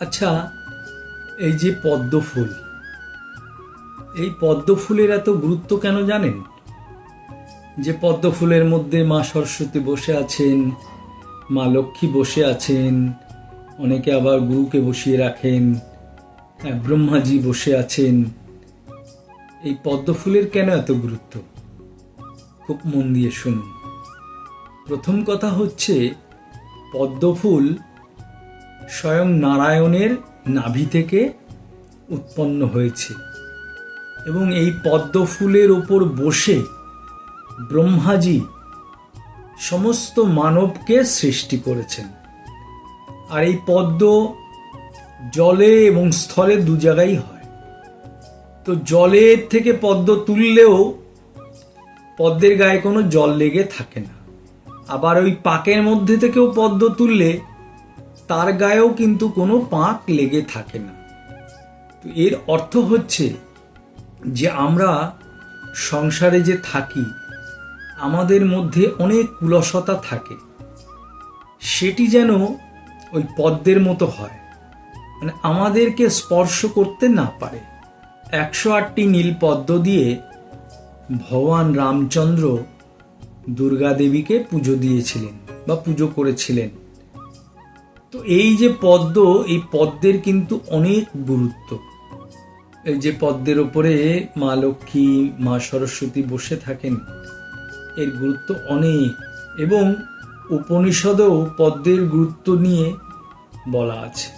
আচ্ছা, এই যে পদ্ম ফুল, এই পদ্ম ফুলের এত গুরুত্ব কেন জানেন? যে পদ্ম ফুলের মধ্যে মা সরস্বতী বসে আছেন, মা লক্ষ্মী বসে আছেন, অনেকে আবার গুরুকে বসিয়ে রাখেন, ব্রহ্মাজি বসে আছেন। এই পদ্ম ফুলের কেন এত গুরুত্ব? খুব মন দিয়ে শুনুন। প্রথম কথা হচ্ছে, পদ্ম ফুল স্বয়ং নারায়ণের নাভি থেকে উৎপন্ন হয়েছে এবং এই পদ্ম ফুলের ওপর বসে ব্রহ্মাজি সমস্ত মানবকে সৃষ্টি করেছেন। আর এই পদ্ম জলে এবং স্থলে দু জায়গায় হয়। তো জলের থেকে পদ্ম তুললেও পদ্মের গায়ে কোনো জল লেগে থাকে না, আবার ওই পাকের মধ্যে থেকেও পদ্ম তুললে তার গায়েও কিন্তু কোনো পাক লেগে থাকে না। তো এর অর্থ হচ্ছে যে আমরা সংসারে যে থাকি, আমাদের মধ্যে অনেক কুলসতা থাকে, সেটি যেন ওই পদ্মের মতো হয়, মানে আমাদেরকে স্পর্শ করতে না পারে। 108টি নীল পদ্ম দিয়ে ভগবান রামচন্দ্র দুর্গা দেবীকে পুজো দিয়েছিলেন বা পুজো করেছিলেন। তো এই যে পদ্ম, এই পদ্মের কিন্তু অনেক গুরুত্ব। এই যে পদ্মের ওপরে মা লক্ষ্মী, মা সরস্বতী বসে থাকেন, এর গুরুত্ব অনেক, এবং উপনিষদেও পদ্মের গুরুত্ব নিয়ে বলা আছে।